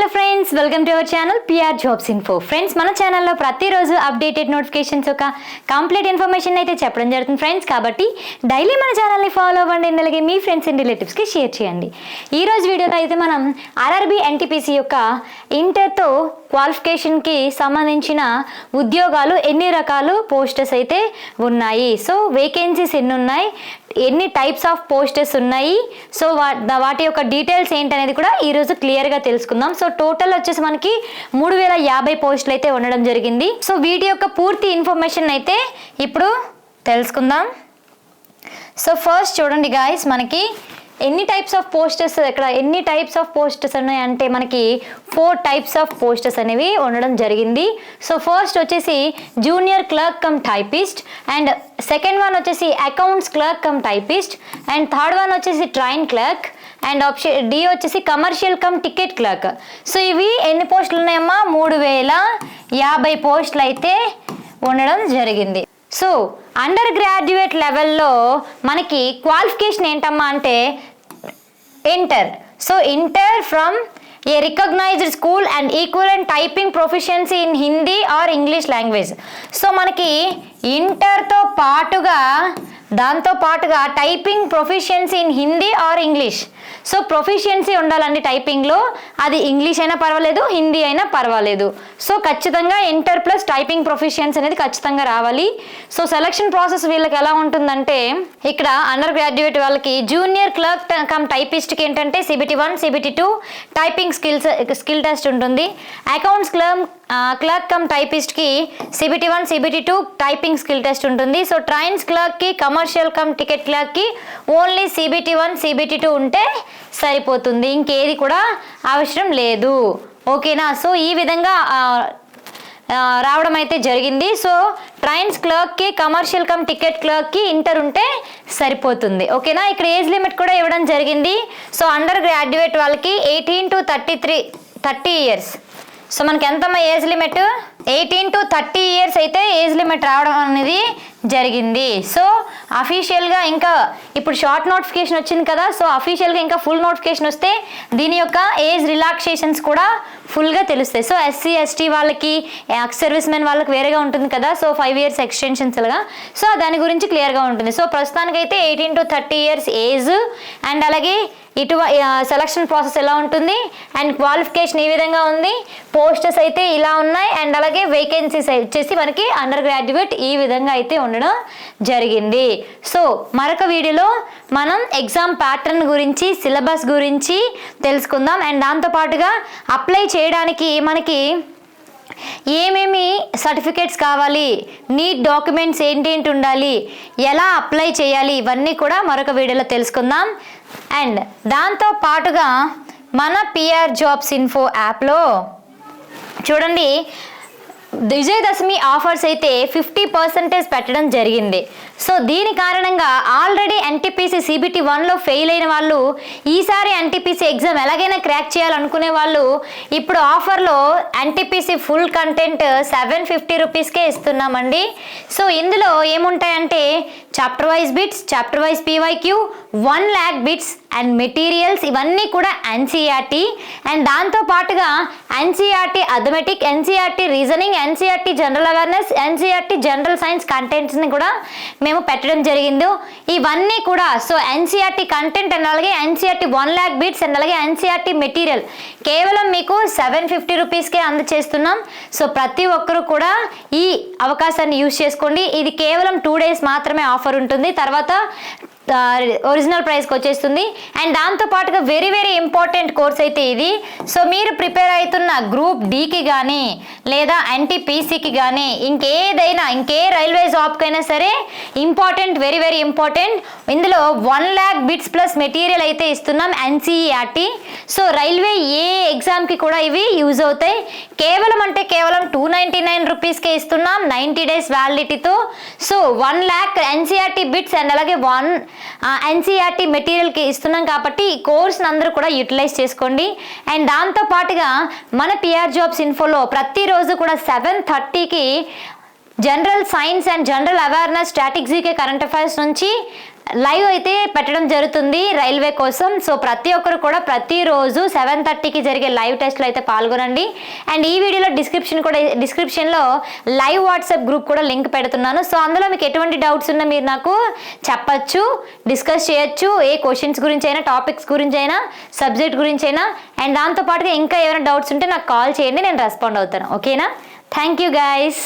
Hello friends, welcome to our channel PR jobs info. Friends, మన ఛానల్లో ప్రతిరోజు updated notifications ఒక కంప్లీట్ ఇన్ఫర్మేషన్ అయితే చెప్పడం జరుగుతుంది ఫ్రెండ్స్. కాబట్టి డైలీ మన ఛానల్ని ఫాలో అవ్వండి, అలాగే మీ ఫ్రెండ్స్ అండ్ రిలేటివ్స్కి షేర్ చేయండి. ఈ రోజు వీడియోలో అయితే మనం ఆర్ఆర్బీ ఎన్టీపీసీ యొక్క ఇంటర్తో క్వాలిఫికేషన్కి సంబంధించిన ఉద్యోగాలు ఎన్ని రకాలు పోస్టర్స్ అయితే ఉన్నాయి, సో వేకెన్సీస్ ఎన్ని ఉన్నాయి, ఎన్ని టైప్స్ ఆఫ్ పోస్టర్స్ ఉన్నాయి, సో వాటి యొక్క డీటెయిల్స్ ఏంటనేది కూడా ఈరోజు క్లియర్గా తెలుసుకుందాం. సో టోటల్ వచ్చేసి మనకి 3050 పోస్టులు అయితే ఉండడం జరిగింది. సో వీటి యొక్క పూర్తి ఇన్ఫర్మేషన్ అయితే ఇప్పుడు తెలుసుకుందాం. సో ఫస్ట్ చూడండి గాయస్, మనకి ఎన్ని టైప్స్ ఆఫ్ పోస్టర్స్, ఇక్కడ ఎన్ని టైప్స్ ఆఫ్ పోస్టర్స్ ఉన్నాయి అంటే మనకి 4 టైప్స్ ఆఫ్ పోస్టర్స్ అనేవి ఉండడం జరిగింది. సో ఫస్ట్ వచ్చేసి junior clerk cum typist, and second one వచ్చేసి accounts clerk cum typist, and third one వచ్చేసి train clerk, and option D వచ్చేసి commercial cum ticket clerk. So ఇవి ఎన్ని పోస్టులు ఉన్నాయమ్మా? 3050 పోస్టులు అయితే ఉండడం జరిగింది. సో అండర్ గ్రాడ్యుయేట్ లెవెల్లో మనకి క్వాలిఫికేషన్ ఏంటమ్మా అంటే inter. So inter from a recognised school and equivalent typing proficiency in Hindi or English language. So మనకి ఇంటర్తో పాటుగా typing proficiency in Hindi or English. So proficiency ఉండాలండి టైపింగ్లో, అది ఇంగ్లీష్ అయినా పర్వాలేదు, హిందీ అయినా పర్వాలేదు. సో ఖచ్చితంగా ఇంటర్ ప్లస్ టైపింగ్ ప్రొఫిషియన్సీ అనేది ఖచ్చితంగా రావాలి. సో సెలక్షన్ ప్రాసెస్ వీళ్ళకి ఎలా ఉంటుందంటే, ఇక్కడ అండర్ గ్రాడ్యుయేట్ వాళ్ళకి జూనియర్ క్లర్క్ కమ్ టైపిస్ట్కి ఏంటంటే CBT1, CBT2 typing skill test ఉంటుంది. అకౌంట్స్ క్లర్క్ కమ్ టైపిస్ట్కి CBT1, CBT2 typing skill test ఉంటుంది. సో ట్రైన్స్ క్లర్క్కి, కమర్షియల్ కమ్ టికెట్ క్లర్క్కి ఓన్లీ CBT1, CBT2 ఉంటే సరిపోతుంది, ఇంకేది కూడా అవసరం లేదు. ఓకేనా? సో ఈ విధంగా రావడం అయితే జరిగింది. సో ట్రైన్స్ క్లర్క్కి, కమర్షియల్ కమ్ టికెట్ క్లర్క్కి ఇంటర్ ఉంటే సరిపోతుంది. ఓకేనా? ఇక్కడ ఏజ్ లిమిట్ కూడా ఇవ్వడం జరిగింది. సో అండర్ గ్రాడ్యుయేట్ వాళ్ళకి 18 to 30 ఇయర్స్. సో మనకి ఎంతమ్మా ఏజ్ లిమిట్? 18 to 30 ఇయర్స్ అయితే ఏజ్ లిమిట్ రావడం అనేది జరిగింది. సో అఫీషియల్గా ఇంకా ఇప్పుడు షార్ట్ నోటిఫికేషన్ వచ్చింది కదా, సో అఫీషియల్గా ఇంకా ఫుల్ నోటిఫికేషన్ వస్తే దీని యొక్క ఏజ్ రిలాక్సేషన్స్ కూడా ఫుల్గా తెలుస్తాయి. సో SC, ST వాళ్ళకి, ఎక్స్ సర్వీస్ మెన్ వాళ్ళకి వేరేగా ఉంటుంది కదా, సో 5 years ఎక్స్టెన్షన్స్ లాగా. సో దాని గురించి క్లియర్గా ఉంటుంది. సో ప్రస్తుతానికైతే 18 to 30 ఇయర్స్ ఏజ్, అండ్ అలాగే సెలక్షన్ ప్రాసెస్ ఎలా ఉంటుంది, అండ్ క్వాలిఫికేషన్ ఈ విధంగా ఉంది, పోస్టర్స్ అయితే ఇలా ఉన్నాయి, అండ్ అలాగే వేకెన్సీస్ వచ్చేసి మనకి అండర్ గ్రాడ్యుయేట్ ఈ విధంగా అయితే ఉండడం జరిగింది. సో మరొక వీడియోలో మనం ఎగ్జామ్ ప్యాటర్న్ గురించి, సిలబస్ గురించి తెలుసుకుందాం. అండ్ దాంతోపాటుగా అప్లై చేయడానికి మనకి ఏమేమి సర్టిఫికేట్స్ కావాలి, నీట్ డాక్యుమెంట్స్ ఏంటేంటి ఉండాలి, ఎలా అప్లై చేయాలి, ఇవన్నీ కూడా మరొక వీడియోలో తెలుసుకుందాం. అండ్ దాంతో పాటుగా మన పిఆర్ జాబ్స్ ఇన్ఫో యాప్లో చూడండి, విజయదశమి ఆఫర్స్ అయితే 50% పెట్టడం జరిగింది. సో దీని కారణంగా ఆల్రెడీ NTPC CBT1లో ఫెయిల్ అయిన వాళ్ళు, ఈసారి NTPC ఎగ్జామ్ ఎలాగైనా క్రాక్ చేయాలనుకునే వాళ్ళు ఇప్పుడు ఆఫర్లో NTPC ఫుల్ కంటెంట్ 750 రూపీస్కే ఇస్తున్నామండి. సో ఇందులో ఏముంటాయంటే chapter wise bits, chapter wise PYQ, 1 lakh bits and materials, ఇవన్నీ కూడా NCERT. అండ్ దాంతో పాటుగా NCERT arithmetic, NCERT reasoning, NCERT general awareness, NCERT general science కంటెంట్స్ని కూడా మేము పెట్టడం జరిగింది. ఇవన్నీ కూడా సో NCERT కంటెంట్ అండ్ అలాగే NCERT 1 lakh బిట్స్ అండ్ అలాగే NCERT మెటీరియల్ కేవలం మీకు 750 రూపీస్కే అందజేస్తున్నాం. సో ప్రతి ఒక్కరూ కూడా ఈ అవకాశాన్ని యూజ్ చేసుకోండి. ఇది కేవలం 2 days మాత్రమే ఆఫర్ ఉంటుంది, తర్వాత ఒరిజినల్ ప్రైస్కి వచ్చేస్తుంది. అండ్ దాంతోపాటుగా వెరీ వెరీ ఇంపార్టెంట్ కోర్స్ అయితే ఇది. సో మీరు ప్రిపేర్ అవుతున్న గ్రూప్ Dకి కానీ లేదా NTPCకి కానీ ఇంకే రైల్వే జాబ్కైనా సరే ఇంపార్టెంట్, వెరీ వెరీ ఇంపార్టెంట్. ఇందులో 1 lakh బిట్స్ ప్లస్ మెటీరియల్ అయితే ఇస్తున్నాం NCERT. సో రైల్వే ఏ ఎగ్జామ్కి కూడా ఇవి యూజ్ అవుతాయి. కేవలం 299 రూపీస్కే ఇస్తున్నాం 90 days వ్యాలిడిటీతో. So 1 lakh NCERT bits and అలాగే NCERT మెటీరియల్కి ఇస్తున్నాం కాబట్టి ఈ కోర్స్ని అందరూ కూడా యూటిలైజ్ చేసుకోండి. అండ్ దాంతో పాటుగా మన పిఆర్ జాబ్స్ ఇన్ఫోలో ప్రతిరోజు కూడా 7:30కి general science and general awareness, static G K, current affairs నుంచి లైవ్ అయితే పెట్టడం జరుగుతుంది రైల్వే కోసం. సో ప్రతి ఒక్కరు కూడా ప్రతిరోజు 7:30కి జరిగే లైవ్ టెస్ట్లో అయితే పాల్గొనండి. అండ్ ఈ వీడియోలో డిస్క్రిప్షన్లో లైవ్ వాట్సాప్ గ్రూప్ కూడా లింక్ పెడుతున్నాను. సో అందులో మీకు ఎటువంటి డౌట్స్ ఉన్నా మీరు నాకు చెప్పచ్చు, డిస్కస్ చేయొచ్చు. ఏ క్వశ్చన్స్ గురించి అయినా, టాపిక్స్ గురించి అయినా, సబ్జెక్ట్ గురించి అయినా. అండ్ దాంతోపాటుగా ఇంకా ఏమైనా డౌట్స్ ఉంటే నాకు కాల్ చేయండి, నేను రెస్పాండ్ అవుతాను. ఓకేనా? Thank you guys.